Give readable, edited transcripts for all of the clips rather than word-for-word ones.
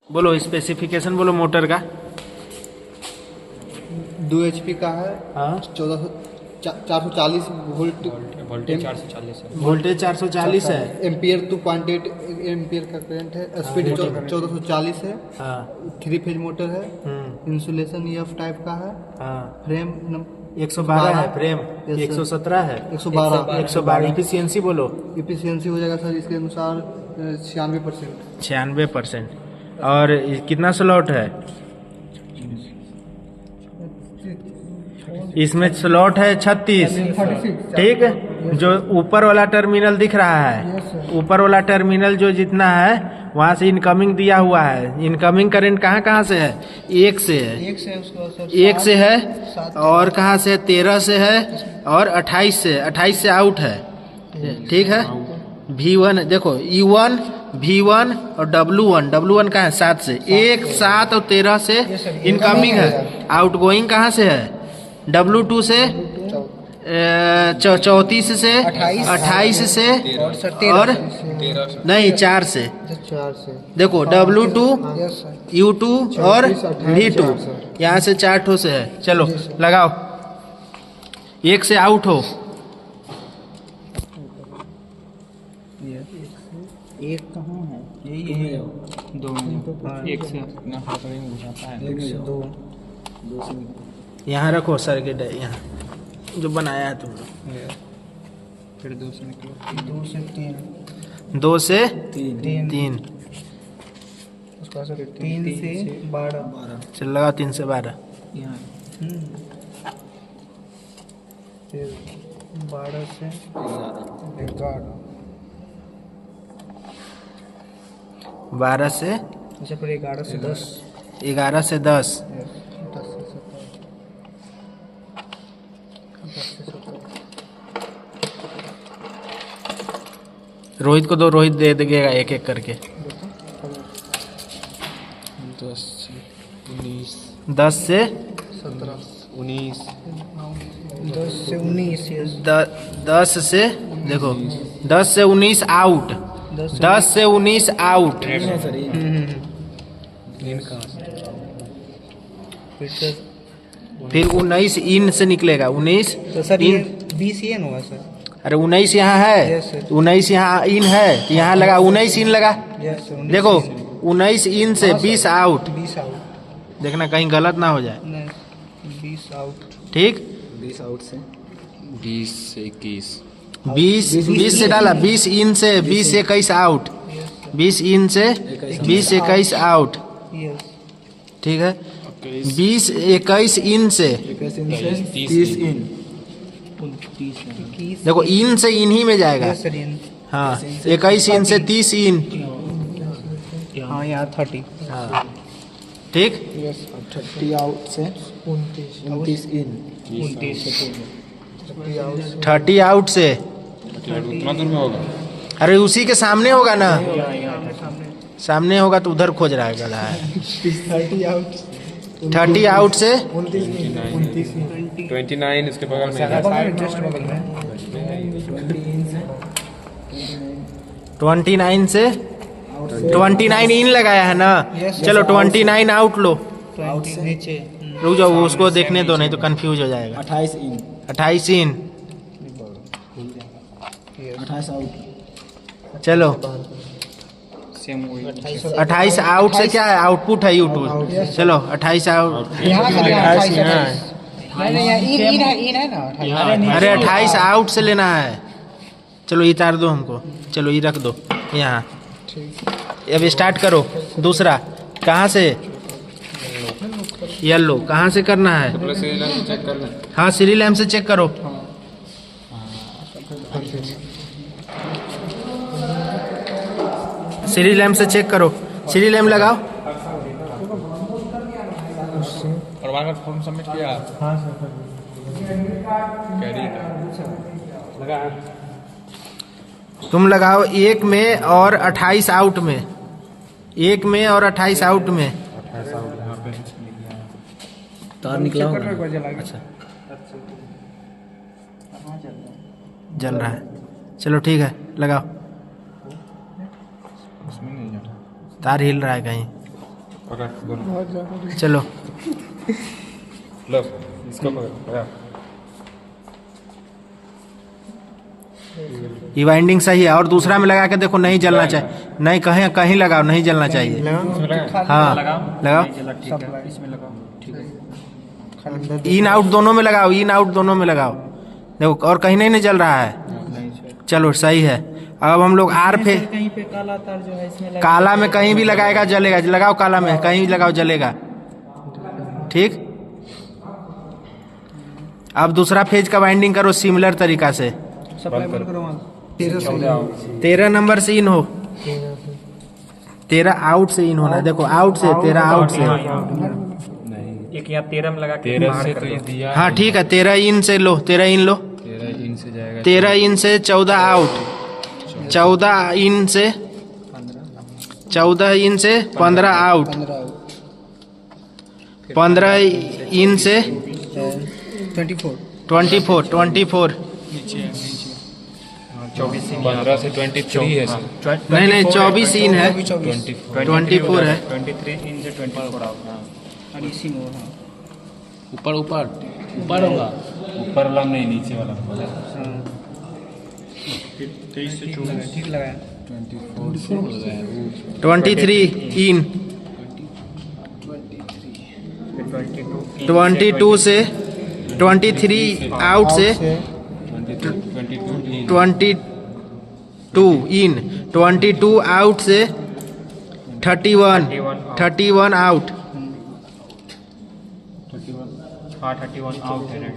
बोलो स्पेसिफिकेशन बोलो मोटर का। 2 HP का है। हाँ 440 वोल्ट, वोल्टेज 440 है। वोल्टेज 440 है। एम्पियर 2.8 एम्पियर का करंट है। स्पीड 1440 है। हाँ 3 फेज मोटर है। इंसुलेशन EF टाइप का है। हाँ फ्रेम 112 है फ्रेम। Yes, sir. 117 है। 112 इफिशियंसी बोलो। इफिशियंसी हो जाएगा सर इसके अनुसार 96%। 96%। और कितना स्लॉट है इसमें? स्लॉट है 36। ठीक, जो ऊपर वाला टर्मिनल दिख रहा है, ऊपर वाला टर्मिनल जो जितना है वहां से इनकमिंग दिया हुआ है। इनकमिंग करंट कहाँ कहाँ से है? 1 से है, 1 से है, और कहाँ से? 13 से है, और 28 से। 28 से आउट है। ठीक है। V1 देखो, E1 V1 और W1 कहाँ है? 7 से। 1 7 और 13 से इनकमिंग है। आउटगोइंग कहाँ से है? W2 से 34 से 28 से, और नहीं 4 से। देखो W2 U2 और V2 यहाँ से 4 ठो से है। चलो लगाओ, 1 से आउट हो। एक कहाँ है? यही है 2 में 1 से अपना हाथ में बुझाता है। 1 से 2 यहाँ रखो सर्किट है यहाँ जो बनाया है तुम लोग। फिर 2 से निकलो। 2 से 3 2 से 3 3। उसका सर 3 से 12 चल लगा 3 से 12। यहाँ फिर 12 से 11 12 से, अच्छा फिर 11 से 10 11 से 10। 10 से 17 रोहित को दो, रोहित दे देगा एक एक करके। 10 से 19 10 से 17 19 10 से 19 10 से देखो 10 से 19 आउट। 10 से 19 आउट। फिर 19 इन से निकलेगा। 19 तो सर ये इन। 20 ये ना हुआ सर? अरे 19 यहाँ है, Yes, sir. 19 यहाँ इन है, तो यहाँ लगा 19 इन लगा। यस देखो 19 इन से 20 आउट। 20 आउट देखना कहीं गलत ना हो जाए। नहीं 20 आउट ठीक, 20 आउट से 20 से 21 20 से डाला, 20 इन से 20 से 21 आउट। 20 इन से 20 से 21 आउट। यस ठीक है। 20 21 इन से 30 इन। 21 देखो इन से इन ही में जाएगा। यस सर इन हाँ 21 इन से 30 इन। हाँ यहाँ 30 हाँ ठीक। यस 30 आउट से 29 इन 29 30 आउट से। कितना दूर में होगा? अरे उसी के सामने होगा ना, सामने होगा तो उधर खोज रहा है गधा है। 30 आउट 30 आउट से 29 इसके बगल में है। जस्ट बगल में 29 से 29 इन लगाया है ना। चलो 29 आउट लो। नीचे रुक जाओ, उसको देखने दो, नहीं तो कंफ्यूज हो जाएगा। 28 इन 28 इन। 28 आउट चलो सेम वही 28 आउट से क्या है? आउटपुट है यूट्यूब। चलो 28 आउट। यहाँ से 28 हाँ। इन है ना। अरे 28 आउट से लेना है। चलो ये तार दो हमको, चलो ये रख दो यहाँ। अब स्टार्ट करो दूसरा। कहाँ से? येलो। कहाँ से करना है? चेक कर लें। हाँ सीरी लैम्प से चेक करो। सीरी लैम्प से चेक करो। सीरी लैम्प लगाओ। और वहाँ का फॉर्म सबमिट किया? हाँ सर कैरी लगा। तुम लगाओ 1 में और 28 आउट में। 1 में और 28 आउट में। 28 आउट यहाँ पे तार निकला होगा। अच्छा जल रहा है। चलो ठीक है लगाओ। उसमें नहीं जाना। तार हिल रहा है कहीं। पकड़ दोनों चलो लो इसको पकड़ ये वाइंडिंग सही है। और दूसरा में लगा के देखो, नहीं जलना चाहिए, नहीं कहीं कहीं लगाओ, नहीं जलना चाहिए। हाँ लगाओ, इन आउट दोनों में लगाओ, इन आउट दोनों में लगाओ, देखो और कहीं नहीं जल रहा है। चलो सही है। अब हम लोग आर पे कहीं पे काला तार जो है इसमें काला में कहीं भी लगाएगा जलेगा, लगाओ काला में कहीं भी लगाओ जलेगा। ठीक, अब दूसरा फेज का वाइंडिंग करो सिमिलर तरीका से। सप्लाई बंद करो वहाँ 13 नंबर से इन हो, 13 आउट से इन होना है। देखो आउट से 13 आउट से, एक यहाँ 13 में लगा के 13 से तो ये दिया हाँ ठीक है। 13 इन से लो, 13 इन लो, 13 इन से जाएगा 13 इन से 14 आउट, 14 इन से 14 इन से 15 आउट, 15 इन से 24 15 से 23 है सर। नहीं नहीं 24 इन है, 24 24 है। 23 इन से 24 आउट। और इसी में हाँ ऊपर ऊपर ऊपर होगा, ऊपर वाला नहीं, नीचे वाला 23 से 24 ठीक लगाया। 23 इन, 22 22 से 23 आउट से 22 इन, 22 आउट से 31 आउट, हाँ 31 आउट है।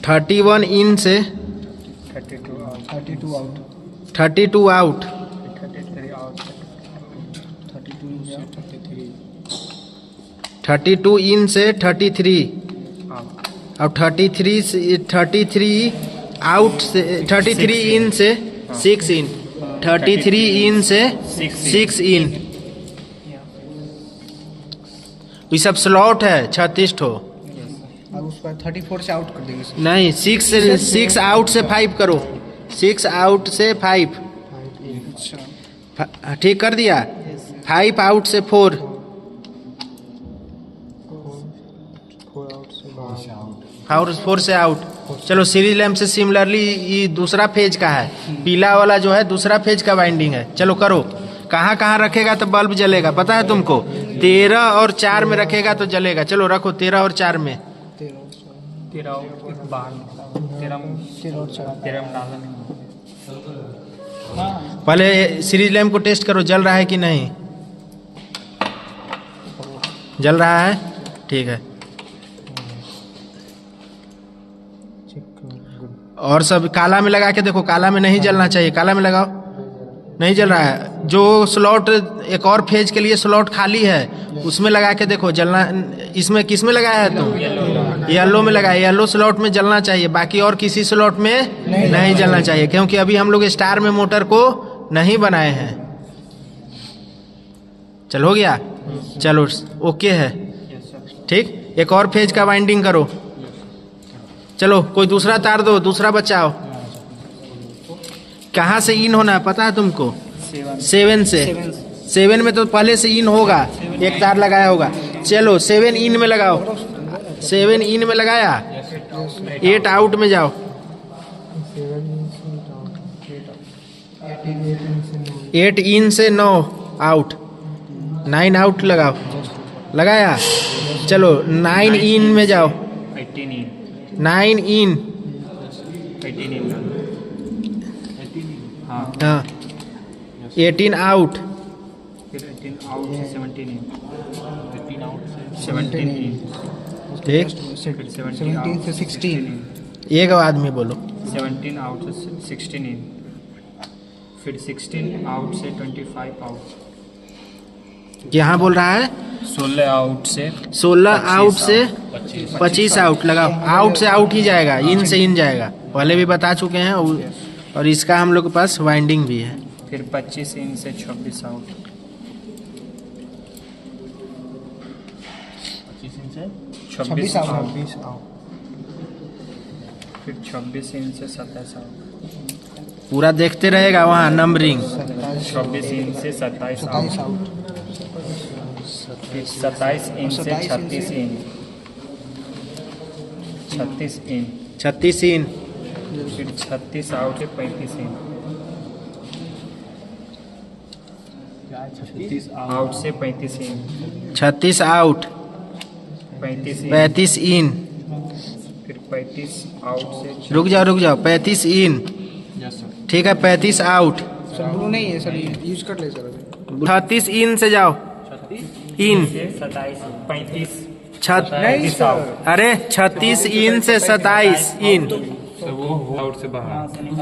31 इन से 32 आउट, 32 आउट, 33 आउट, 32 इन से 33 और 33 आउट से 33 इन से 6 इन, 33 इन से 6 इन। ये सब स्लॉट है 36 ठो। अब उसका 34 से आउट कर देंगे। नहीं 6 आउट से 5 करो, 6 आउट से 5 ठीक कर दिया। 5 आउट से 4, 4 से आउट। चलो सीरीज लैम्प से सिमिलरली ये दूसरा फेज का है, पीला वाला जो है दूसरा फेज का वाइंडिंग है। चलो करो, कहाँ कहाँ रखेगा तो बल्ब जलेगा पता है तुमको? 13 और 4 में रखेगा तो जलेगा। चलो रखो 13 और 4 में। 13 बाहर 13 में डालना नहीं। पहले सीरीज लैम्प को टेस्ट करो, जल रहा है कि नहीं। जल रहा है, ठीक है। और सब काला में लगा के देखो, काला में नहीं जलना चाहिए, काला में लगाओ, नहीं जल रहा है। जो स्लॉट एक और फेज के लिए स्लॉट खाली है उसमें लगा के देखो जलना। इसमें किस में लगाया है तुम? येलो में लगाया, येलो स्लॉट में जलना चाहिए, बाकी और किसी स्लॉट में नहीं जलना चाहिए, क्योंकि अभी हम लोग स्टार में मोटर को नहीं बनाए हैं। चल हो गया, चलो ओके है, ठीक। एक और फेज का वाइंडिंग करो। चलो कोई दूसरा तार दो, दूसरा बचाओ। कहाँ से इन होना है पता है तुमको? 7 से। 7 में तो पहले से इन होगा, एक तार लगाया होगा। चलो 7 इन में लगाओ, 7 इन में लगाया, 8 आउट में जाओ। 8 इन से 9 आउट, 9 आउट लगाओ, लगाया। चलो 9 इन में जाओ, 9 इन, 18 आउट, 18 आउट से 17 इन, 18 आउट से 17 इन, ठीक। 17 से 16। एक आदमी बोलो। 17 आउट से 16 इन, फिर 16 आउट से 25 आउट। यहाँ बोल रहा है 16 आउट से 16 आउट से 25 आउट लगाओ। आउट से आउट ही जाएगा, इन से इन जाएगा, पहले भी बता चुके हैं। और इसका हम लोग के पास वाइंडिंग भी है। फिर 25 इन से 26 आउट, 26 आउट, फिर 26 इन से 27 आउट, पूरा देखते रहेगा वहाँ नंबरिंग। 26 इन से 27 आउट, फिर 27 इंच से 36 इंच, 36 इंच, 36 इन, फिर 36 आउट से 35 इंच, आउट से 35 इंच, 36 आउट, 35 इंच, 35 इन, फिर 35 आउट से रुक जाओ 35 इन, ठीक है 35 आउट, सर ब्लू नहीं है सर, यूज कर ले सर अभी। 36 इन से जाओ, इन 27 35 नहीं सर, अरे 36 इन से 27 इन, आउट से बाहर नहीं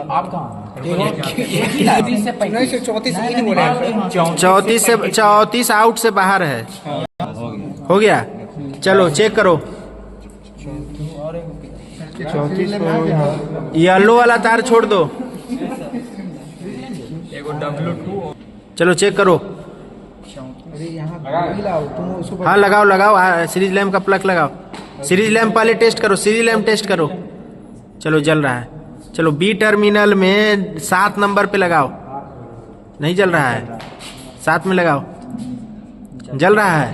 सर 34 इन हो रहा है सर। 34 आउट से बाहर है, हो गया। चलो चेक करो, येलो वाला तार छोड़ दो, एगो W2 चलो चेक करो। हाँ लगाओ लगाओ, सीरीज लैम्प का प्लग लगाओ, सीरीज लैम्प पहले टेस्ट करो, सीरीज लैम्प टेस्ट करो। चलो जल रहा है, चलो बी टर्मिनल में 7 नंबर पे लगाओ, नहीं जल रहा है, 7 में लगाओ, जल रहा है,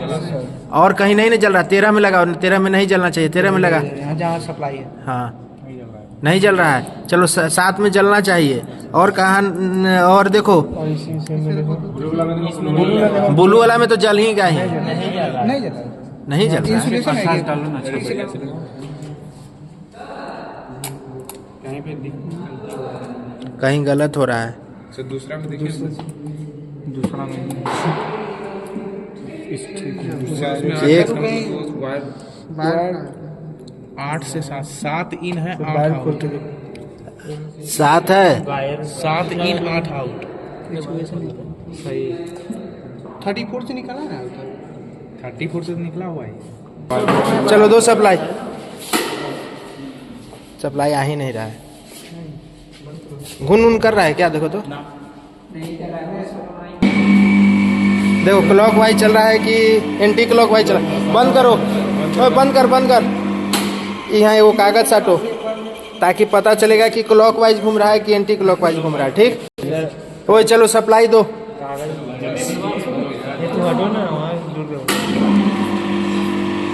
और कहीं नहीं ना जल रहा, 13 में लगाओ, 13 में नहीं जलना चाहिए, 13 में लगा, यहाँ जहाँ सप्लाई है हाँ नहीं जल रहा है, चलो 7 में जलना चाहिए। और कहाँ, और देखो ब्लू वाला में तो जल ही गया ही, नहीं जला, नहीं जल रहा है। इंसुलेशन है ये। कहीं गलत हो रहा है, सर दूसरा में देखिए, दूसरा में एक वायर 8 से 7 इन है, 8 आउट, 7 है, 7 इन 8 आउट। सही 34 से निकाला ना, 34 से निकला हुआ है। चलो दो सप्लाई, सप्लाई आ ही नहीं रहा है, घुन कर रहा है क्या, देखो तो, देखो क्लॉक वाइज चल रहा है कि एंटी क्लॉक वाइज चल रहा है। बंद करो, ओए बंद कर, यहाँ वो कागज साटो ताकि पता चलेगा कि क्लॉक वाइज घूम रहा है कि एंटी क्लॉक वाइज घूम रहा है, ठीक। ओए चलो सप्लाई दो,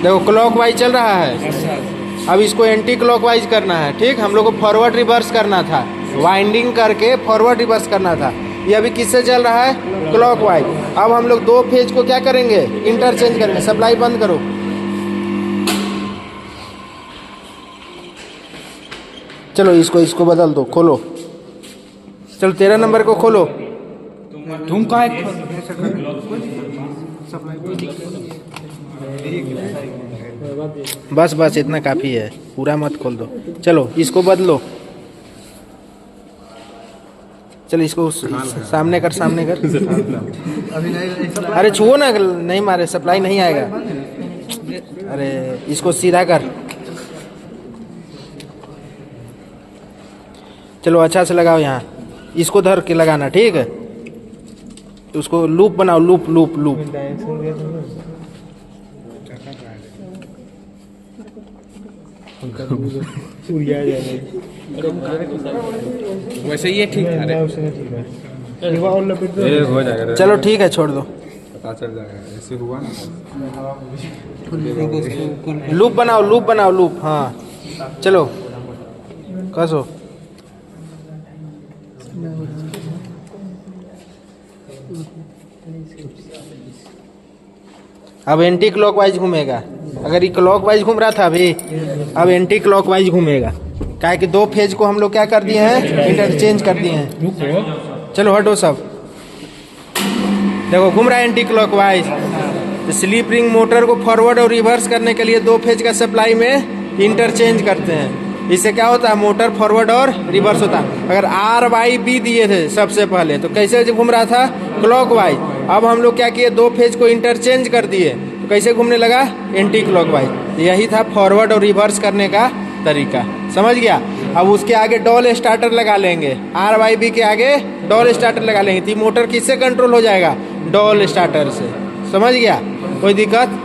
देखो क्लॉक वाइज चल रहा है, अब इसको एंटी क्लॉक वाइज करना है, ठीक। हम लोग को फॉरवर्ड रिवर्स करना था, वाइंडिंग करके फॉरवर्ड रिवर्स करना था। ये अभी किससे चल रहा है, क्लॉक वाइज। अब हम लोग 2 फेज को क्या करेंगे, इंटरचेंज करेंगे। सप्लाई बंद करो, चलो इसको बदल दो, खोलो, चलो 13 नंबर को खोलो। तुम का बस इतना काफी है, पूरा मत खोल दो। चलो इसको बदलो, चलो इसको सामने कर। अरे छुओ ना, नहीं मारे, सप्लाई नहीं आएगा। अरे इसको सीधा कर, चलो अच्छा से लगाओ, यहाँ इसको धर के लगाना, ठीक है। उसको लूप बनाओ, लूप। वैसे ये ठीक है, हो जाएगा, चलो ठीक है, छोड़ दो, पता चल जाएगा, ऐसे हुआ ना। लूप बनाओ, हाँ चलो कसो। अब एंटी क्लॉकवाइज घूमेगा, अगर ये क्लॉकवाइज घूम रहा था अभी, अब एंटी क्लॉकवाइज घूमेगा, काहे कि 2 फेज को हम लोग क्या कर दिए हैं, इंटरचेंज कर दिए हैं। चलो हटो सब, देखो घूम रहा है एंटी क्लॉकवाइज। तो स्लिप रिंग मोटर को फॉरवर्ड और रिवर्स करने के लिए 2 फेज का सप्लाई में इंटरचेंज करते हैं। इससे क्या होता है, मोटर फॉरवर्ड और रिवर्स होता है। अगर RYB दिए थे सबसे पहले तो कैसे घूम रहा था, क्लॉकवाइज। अब हम लोग क्या किए, 2 फेज को इंटरचेंज कर दिए तो कैसे घूमने लगा, एंटी क्लॉकवाइज। यही था फॉरवर्ड और रिवर्स करने का तरीका, समझ गया। अब उसके आगे डॉल स्टार्टर लगा लेंगे, RYB के आगे डॉल स्टार्टर लगा लेंगे तो मोटर किससे कंट्रोल हो जाएगा, डॉल स्टार्टर से, समझ गया। कोई दिक्कत